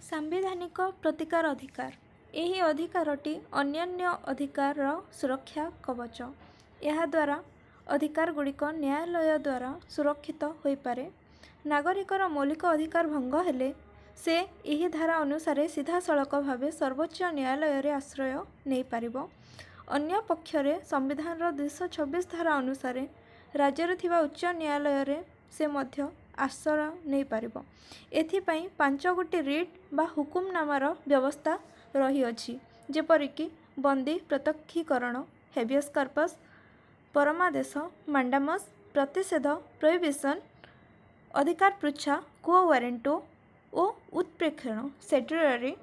ସାମ୍ବିଧାନିକ ପ୍ରତିକାର ଅଧିକାର। ଏହି ଅଧିକାରଟି ଅନ୍ୟାନ୍ୟ ଅଧିକାରର ସୁରକ୍ଷା କବଚ। ଏହାଦ୍ୱାରା ଅଧିକାରଗୁଡ଼ିକ ନ୍ୟାୟାଳୟ ଦ୍ୱାରା ସୁରକ୍ଷିତ ହୋଇପାରେ। ନାଗରିକର ମୌଳିକ ଅଧିକାର ଭଙ୍ଗ ହେଲେ ସେ ଏହି ଧାରା ଅନୁସାରେ ସିଧାସଳଖ ଭାବେ ସର୍ବୋଚ୍ଚ ନ୍ୟାୟାଳୟରେ ଆଶ୍ରୟ ନେଇପାରିବ। ଅନ୍ୟ ପକ୍ଷରେ ସମ୍ବିଧାନର 226 ଧାରା ଅନୁସାରେ ରାଜ୍ୟରେ ଥିବା ଉଚ୍ଚ ନ୍ୟାୟାଳୟରେ ସେ ମଧ୍ୟ ଆଶ୍ରୟ ନେଇପାରିବ। ଏଥିପାଇଁ 5ଗୋଟି ରିଟ୍ ବା ହୁକୁମନାମାର ବ୍ୟବସ୍ଥା ରହିଅଛି, ଯେପରିକି ବନ୍ଦୀ ପ୍ରତ୍ୟକ୍ଷୀକରଣ ହେବିୟସ୍ କର୍ପସ୍, ପରମାଦେଶ ମାଣ୍ଡାମସ୍, ପ୍ରତିଷେଧ ପ୍ରୋହିବିସନ୍, ଅଧିକାର ପୃଚ୍ଛା କ୍ୱୋ ୱାରେଣ୍ଟୋ ଓ ଉତ୍ପ୍ରେକ୍ଷଣ ସେଟ୍ୟୁଟରି।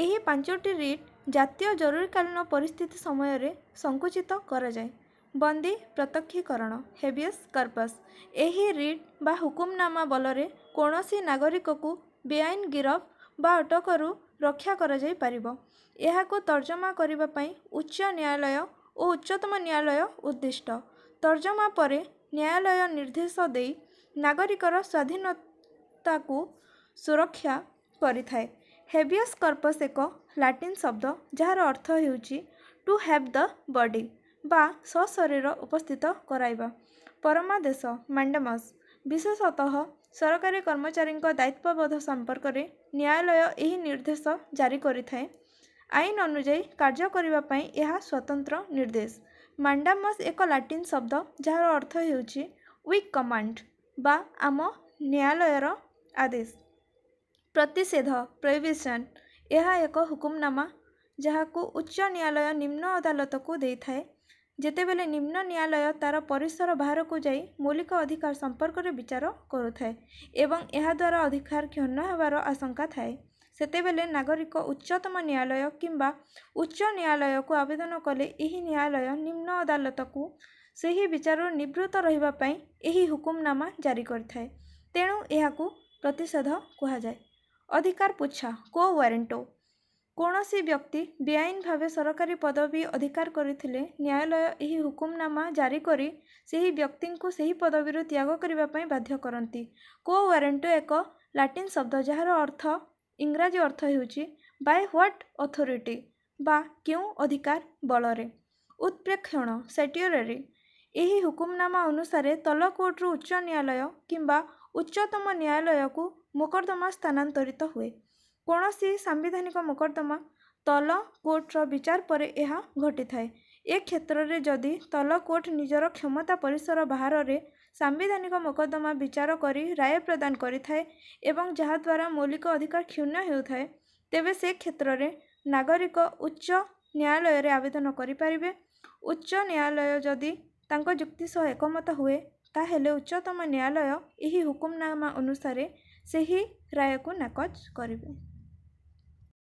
ଏହି 5ଟି ରିଟ୍ ଜାତୀୟ ଜରୁରୀକାଳୀନ ପରିସ୍ଥିତି ସମୟରେ ସଂକୁଚିତ କରାଯାଏ। ବନ୍ଦୀ ପ୍ରତ୍ୟକ୍ଷୀକରଣ ହେବିୟସ୍ କର୍ପସ୍। ଏହି ରିଟ୍ ବା ହୁକୁମନାମା ବଳରେ କୌଣସି ନାଗରିକକୁ ବେଆଇନ ଗିରଫ ବା ଅଟକରୁ ରକ୍ଷା କରାଯାଇପାରିବ। ଏହାକୁ ତର୍ଜମା କରିବା ପାଇଁ ଉଚ୍ଚ ନ୍ୟାୟାଳୟ ଓ ଉଚ୍ଚତମ ନ୍ୟାୟାଳୟ ଉଦ୍ଦିଷ୍ଟ। ତର୍ଜମା ପରେ ନ୍ୟାୟାଳୟ ନିର୍ଦ୍ଦେଶ ଦେଇ ନାଗରିକର ସ୍ୱାଧୀନତାକୁ ସୁରକ୍ଷା କରିଥାଏ। ହେବିୟସ୍ କର୍ପସ୍ ଏକ ଲାଟିନ୍ ଶବ୍ଦ ଯାହାର ଅର୍ଥ ହେଉଛି ଟୁ ହ୍ୟାଭ୍ ଦ ବଡି ବା ସଶରୀର ଉପସ୍ଥିତ କରାଇବା। ପରମାଦେଶ ମାଣ୍ଡାମସ୍। ବିଶେଷତଃ ସରକାରୀ କର୍ମଚାରୀଙ୍କ ଦାୟିତ୍ୱବୋଧ ସମ୍ପର୍କରେ ନ୍ୟାୟାଳୟ ଏହି ନିର୍ଦ୍ଦେଶ ଜାରି କରିଥାଏ। ଆଇନ ଅନୁଯାୟୀ କାର୍ଯ୍ୟ କରିବା ପାଇଁ ଏହା ସ୍ୱତନ୍ତ୍ର ନିର୍ଦ୍ଦେଶ। ମାଣ୍ଡାମସ୍ ଏକ ଲାଟିନ୍ ଶବ୍ଦ ଯାହାର ଅର୍ଥ ହେଉଛି ୱି କମାଣ୍ଡ ବା ଆମ ନ୍ୟାୟାଳୟର ଆଦେଶ। ପ୍ରତିଷେଧ ପ୍ରୋହିବିସନ୍। ଏହା ଏକ ହୁକୁମନାମା ଯାହାକୁ ଉଚ୍ଚ ନ୍ୟାୟାଳୟ ନିମ୍ନ ଅଦାଲତକୁ ଦେଇଥାଏ ଯେତେବେଳେ ନିମ୍ନ ନ୍ୟାୟାଳୟ ତା'ର ପରିସର ବାହାରକୁ ଯାଇ ମୌଳିକ ଅଧିକାର ସମ୍ପର୍କରେ ବିଚାର କରୁଥାଏ ଏବଂ ଏହାଦ୍ୱାରା ଅଧିକାର କ୍ଷୁଣ୍ଣ ହେବାର ଆଶଙ୍କା ଥାଏ। ସେତେବେଳେ ନାଗରିକ ଉଚ୍ଚତମ ନ୍ୟାୟାଳୟ କିମ୍ବା ଉଚ୍ଚ ନ୍ୟାୟାଳୟକୁ ଆବେଦନ କଲେ ଏହି ନ୍ୟାୟାଳୟ ନିମ୍ନ ଅଦାଲତକୁ ସେହି ବିଚାରରୁ ନିବୃତ୍ତ ରହିବା ପାଇଁ ଏହି ହୁକୁମନାମା ଜାରି କରିଥାଏ। ତେଣୁ ଏହାକୁ ପ୍ରତିଷେଧ କୁହାଯାଏ। ଅଧିକାର ପୃଚ୍ଛା କ୍ୱୋ ୱାରେଣ୍ଟୋ। କୌଣସି ବ୍ୟକ୍ତି ବେଆଇନ ଭାବେ ସରକାରୀ ପଦବୀ ଅଧିକାର କରିଥିଲେ ନ୍ୟାୟାଳୟ ଏହି ହୁକୁମନାମା ଜାରି କରି ସେହି ବ୍ୟକ୍ତିଙ୍କୁ ସେହି ପଦବୀରୁ ତ୍ୟାଗ କରିବା ପାଇଁ ବାଧ୍ୟ କରନ୍ତି। କ୍ୱୋ ୱାରେଣ୍ଟୋ ଏକ ଲାଟିନ୍ ଶବ୍ଦ ଯାହାର ଇଂରାଜୀ ଅର୍ଥ ହେଉଛି ବାଇ ହ୍ୱାଟ୍ ଅଥୋରିଟି ବା କେଉଁ ଅଧିକାର ବଳରେ। ଉତ୍ପ୍ରେକ୍ଷଣ ସେଟ୍ୟୁଟରି। ଏହି ହୁକୁମନାମା ଅନୁସାରେ ତଲ କୋର୍ଟରୁ ଉଚ୍ଚ ନ୍ୟାୟାଳୟ କିମ୍ବା ଉଚ୍ଚତମ ନ୍ୟାୟାଳୟକୁ ମୋକଦ୍ଦମା ସ୍ଥାନାନ୍ତରିତ ହୁଏ। କୌଣସି ସାମ୍ବିଧାନିକ ମୋକଦ୍ଦମା ତଲ କୋର୍ଟର ବିଚାର ପରେ ଏହା ଘଟିଥାଏ। ଏ କ୍ଷେତ୍ରରେ ଯଦି ତଲ କୋର୍ଟ ନିଜର କ୍ଷମତା ପରିସର ବାହାରରେ ସାମ୍ବିଧାନିକ ମୋକଦ୍ଦମା ବିଚାର କରି ରାୟ ପ୍ରଦାନ କରିଥାଏ ଏବଂ ଯାହାଦ୍ୱାରା ମୌଳିକ ଅଧିକାର କ୍ଷୁଣ୍ଣ ହେଉଥାଏ, ତେବେ ସେ କ୍ଷେତ୍ରରେ ନାଗରିକ ଉଚ୍ଚ ନ୍ୟାୟାଳୟରେ ଆବେଦନ କରିପାରିବେ। ଉଚ୍ଚ ନ୍ୟାୟାଳୟ ଯଦି ତାଙ୍କ ଯୁକ୍ତି ସହ ଏକମତ ହୁଏ, ତାହେଲେ ଉଚ୍ଚତମ ନ୍ୟାୟାଳୟ ଏହି ହୁକୁମନାମା ଅନୁସାରେ ସେହି ରାୟକୁ ନାକଚ କରିବେ।